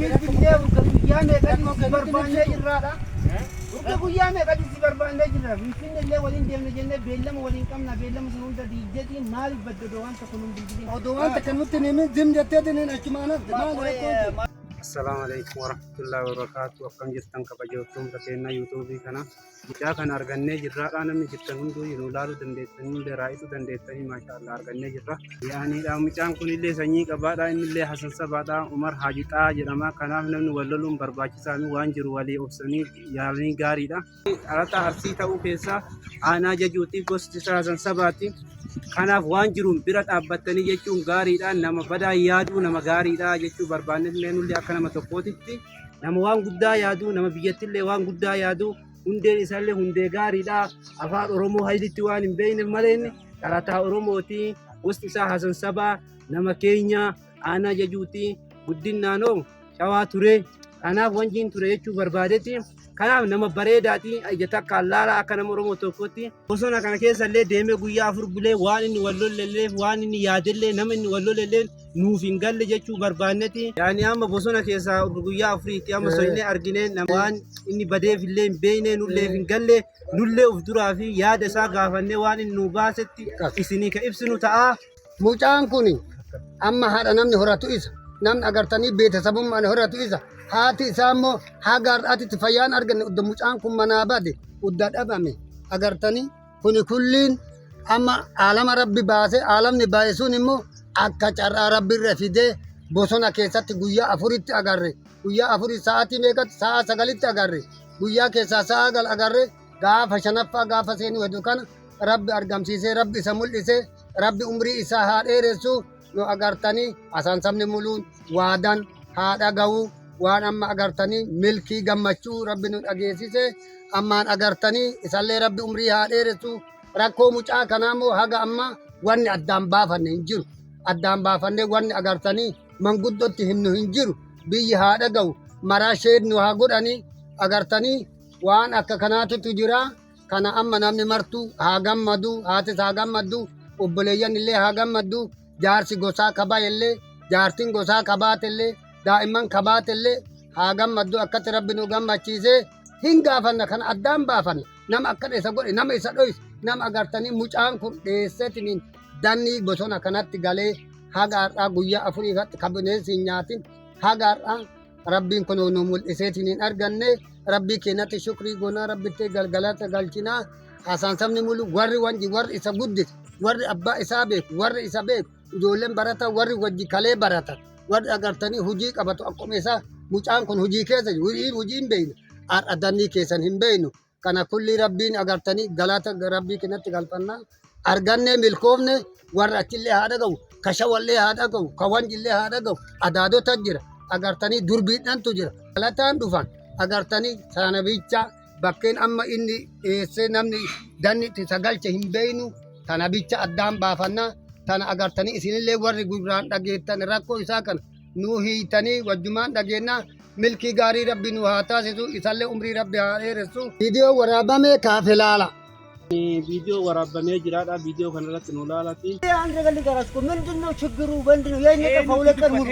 Finfinnee guyyaa meeqatti si barbaannee jirraadha. Guyyaa meeqatti si barbaannee jirra. Finfinnee illee waliin deemne jennee beellama waliin qabna. Beellama sun hunda diigdeetiin maaliif baddadoo wanta kun hundi bilbilin. Odoo wanta kan nutti himi jim jetteetiin achumaanaaf maal Assalamu alaikum warahmatullahi wabarakatuh. Akkam jirtan kabajamtoota keenya YouTube kana. Mucaa kana argannee jirraadha. Namni jirtan hunduu yeroo laaluu dandeessanii illee raayisuu dandeessanii maashaallah argannee jirra. Yaaniidha mucaan kun illee sanyii qabaadha. Inni illee Hasan Sabaadha. Umar Haajixaa jedhama. Kanaaf namni wal loluun barbaachisaa waan jiru walii obsanii yaalanii gaariidha. Dhalataa Arsii ta'uu keessaa aanaa jajuutiif gosti isaa Hasan Sabaati. Kanaaf waan jiruun bira dhaabbatanii jechuun gaariidha. Nama badaa yaaduu nama gaariidha jechuu barbaanne illee nullee akka nama tokkootitti nama waan guddaa yaadu nama biyyattillee waan guddaa yaadu hundeen isaallee hundee gaariidha. Afaan Oromoo hayditti waan hin beekneef malee dhalataa Oromooti. Gosti isaa Hasan Sabaa nama keenya aanaa jajuuti guddinnaanoo shawaa ture. Kanaaf wanjiin ture jechuu barbaadetti. Kanaaf nama bareedaati ijata kallaala akka nama Oromoo tokkotti. Bosona kana keessa illee deemee guyyaa 4 bulee waan inni wal lolleef waan inni yaadellee nama inni wal lolleef nuuf hin galle jechuu barbaannetti. Yaani amma bosona keessa guyyaa 4tti amma soinee arginee nama waan inni badeef illee hin beekne nullee hin galle nullee uf duraa fi yaada isaa gaafannee waan inni nu baasetti isinii ka ibsinu ta'a. Mucaan kun amma haadha namni horatu isa namni agartanii beeksisabummaan horatu isa. Haati isaa immoo haga har'aatti fayyaan arganne udda mucaan kun manaa bade udda dhabame agartanii kuni kulliin amma aalama rabbi baase aalamni baay'ee sun immoo akka carraa rabbi irra fidee bosona keessatti guyyaa 4tti agarre guyyaa 4 sa'aatii meeqatti sa'a 9tti agarre guyyaa keessaa sa'a 9 agarre gaafa 5ffaa gaafa seenuu hedduu kana rabbi argamsiisee rabbi isa mul'isee rabbi umrii isaa haa dheeressu nu agartanii Hasan Sabni muluun waadan haa dhaga'uu. Waan amma agartanii milkii gammachuu rabbi nu dhageessise ammaan agartanii isallee rabbi umrii haa dheeressu rakkoo mucaa kanaa immoo haga amma wanni addaan baafanne hin jiru addaan baafannee wanni agartanii manguddootti himnu hin jiru biyyi haa dhaga'u maraa sheednu haa godhanii agartanii waan akka kanaatutu jira kana amma namni martuu haa gammadu haatis haa gammaddu obboleeyyan illee haa gammaddu jaarsi gosaa kabaa illee jaartiin gosaa kabaatellee daa'imman kabaatellee haa gammaddu akkatti rabbi nu gammachiise hin gaafanna kana addaan baafanna nama akka isa godhe nama isa dhoyse nama agartanii mucaan kun dheesseetiniin dannii bosona kanatti galee haga har'aa guyyaa 4 kabineensi hin nyaatin haga har'aa rabbiin kun nu mul'iseetiniin arganne rabbii keenyatti shukrii goonaa rabbitti galgalata galchinaa Hasan Sabni mulu warri wanji warri isa guddise warri abbaa isaa beeku warri isa beeku ijoolleen barata warri wajji kalee barata warri agartanii hujii qabatu akkuma isaa mucaan kun hujii keessa hujii hin beeknu har'a dannii keessan hin beeknu kana kulli rabbiin agartanii galata rabbii keenyatti galfannaa argannee milkoofne warri achillee haa dhaga'u ka shawallee haa dhaga'u ka wanjillee haa dhaga'u adaadota jira agartanii durbiidhantu jira galataan dhufan agartanii sanabicha bakkeen amma inni dheessee namni danni isa galche hin beeknu sanabicha addaan baafannaa tana agartanii isinillee warri gurraan dhageettan rakkoo isaa kana nu hiitanii wajjumaan dhageenna milkii gaarii rabbi nu haa taasisu isallee umrii rabbi haa dheeressu. Viidiyoo waraabame kaafe laala. Viidiyoo waraabamee jiraadha. Viidiyoo kanarratti nu laalati. አንድ ነገር ልንገራችሁ እኮ ምንድነው ችግሩ? ምንድነው የኛ ጠፋው ለቀን ሙሉ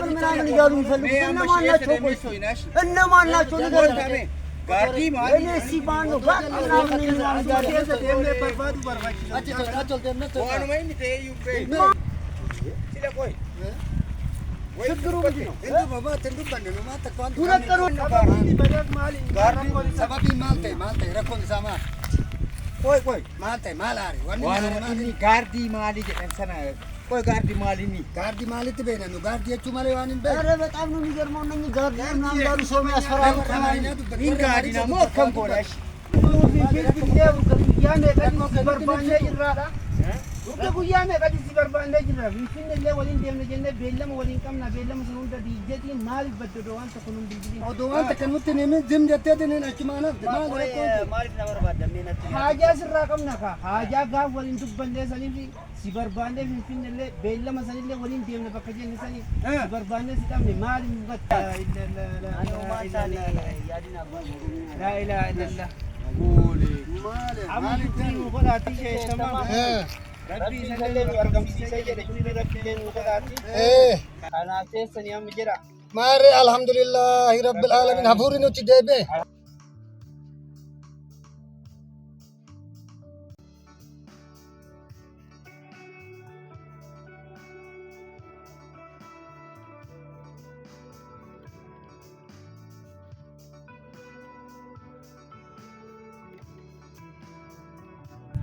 ምናምን እያሉ የሚፈልጉት እነማን ናቸው? እነማን ናቸው? ችግሩ ጋርዲ ማሊ ጀንሰና ቆይ ጋርዲ ማሊኒ ጋርዲ ማለት በእነሱ ጋርዲያቹ ማለት ዋንን በ አረ በጣም ነው የሚገርመው እነኚህ ጋርዲ ምናምን ያሉ ሰው የሚያስፈራሩ ይን ጋርዲ ነው ሞከም ቦላሽ guyyaa meeqatti si barbaannee jirra. Finfinnee illee waliin deemne jennee beellama waliin qabna. Beellama sun hunda diigdeetiin maaliif baddadoo wanta kun hundi bilbilin. Odoo wanta kan nutti himi jim jetteetiin achumaanaaf maaliif na barbaadamee natti. Haajaa sirraa qabna kaa. Haajaa gaaf waliin dubballee saniif si barbaannee Finfinnee illee beellama sanillee waliin deemne bakka jenne saniif si barbaannee si qabne maaliif batta. La ilaha illallah. amma nu godhaati keessama rabbi isallee nu argamsiisee jedhe kuni rabbiillee nu godhaati kanaaf teessanii amma jedha maare alhamdulillahi rabbil alamin hafuurri nuti deebi'e.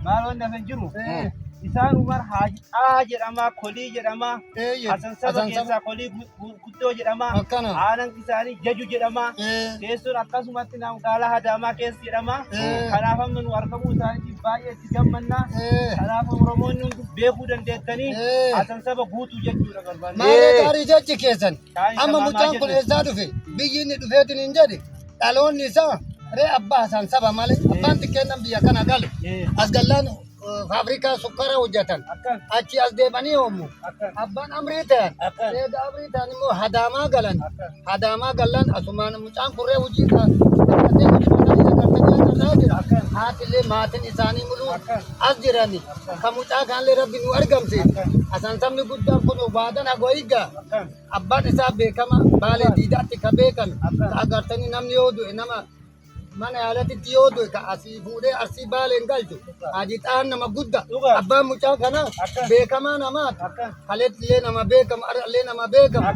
maal wanda kan jiru isaan umar haajaa jedhama kolii jedhama hasan saba keessaa kolii guddoo jedhama aanan isaanii jaju jedhama teessoon akkasumatti magaalaa Adaamaa keessa jedhama kanaaf amma nu argamuu isaaniitiif baay'ee itti gammanna kanaaf Oromoonni hundi beekuu dandeettanii hasan saba guutuu jechuudha barbaanna. Maal gaarii jechi keessan amma mucaan kun eessaa dhufe biyyi inni dhufeetiin hin jedhe dhaloonni isaa ree abbaa hasan saba malee abbaan xiqqeennan biyya kana galu as gallaan faabirikaa sukkaara hojjetan achi as deemanii oomu abbaan amrii ta'an eega amrii ta'an immoo Adaamaa galan Adaamaa galan asumaan mucaan kurree hojii haatillee maatiin isaanii muluu as jirani kan mucaa kanallee rabbi nu argamsiise hasan sabni guddaan kun waadan hagoyiga abbaan isaa beekama baalee diidaatti ka beekame ka agartanii namni yoo du'e nama mana yaalatitti yoo du'e ka asii fuudhee arsii baaleen galchu ajixaan nama gudda abbaan mucaa kana beekamaa namaati kaleettillee nama beekama arallee nama beekama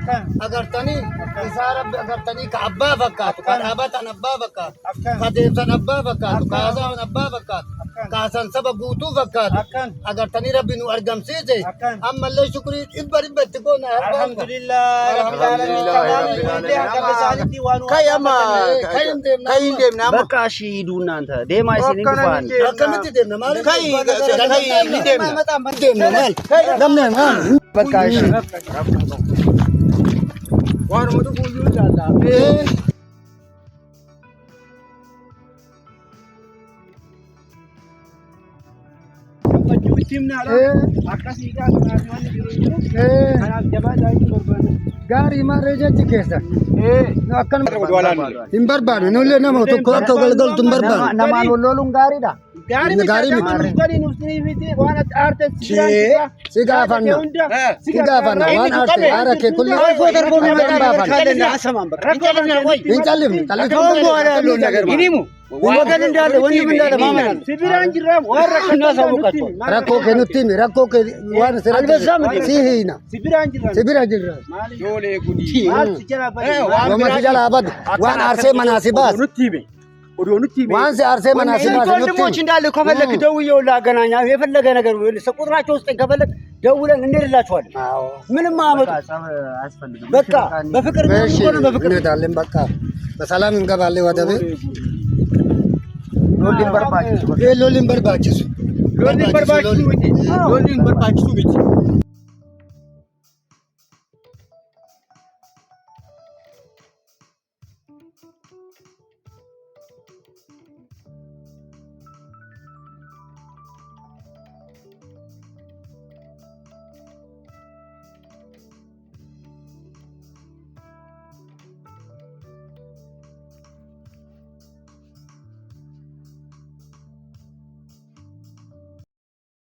agartanii isaa rabbi agartanii ka abbaa fakkaatu ka dhaabatan abbaa fakkaatu ka deemsan abbaa fakkaatu ka haasaan abbaa fakkaatu ka hasan saba guutuu fakkaatu agartanii rabbi nu argamsiise ammallee shukrii dhibba itti goona alhamdulillah rabbil alamin kayyam deemna በቃ እሺ ሂዱ እናንተ ዴማ ሲኒ ጉፋን አከምት ደምና ማለት ከይ ዴማ ደምና ማለት ደምና ማለት በቃ እሺ ዋን ወዱ ሁሉ ዳላ Gaarii maarree jechi keessa akkan hin barbaadu nullee nama tokko akka galgaltu hin barbaadu. Namaan walloluun gaariidha. Gaarii miti. Si gaafanna waan aarte haara kee kulli hin callifne ወገን እንዳለ ወንድም እንዳለ ማመን ሲቢራን ጅራም ወራከና ሳቡቃቸው ረኮ ከኑቲ ረኮ ከዋን አልበዛም ሲሂና ሲቢራን ጅራም ዶሌ ጉዲ ወማ ሲጀላበድ ዋን አርሴ መናሲባስ ዋን አርሴ መናሲባስ ወንድሞች እንዳለ ከፈለክ ደውዬው ላገናኛ የፈለገ ነገር ቁጥራቸው ውስጥ ከፈለክ ደውለን እንሄድላችኋለን። ምንም አመጡ በቃ በፍቅር ነው እንሄዳለን። በቃ በሰላም እንገባለን ወደ ቤት Lolin barbaachisu. Lolin barbaachisu.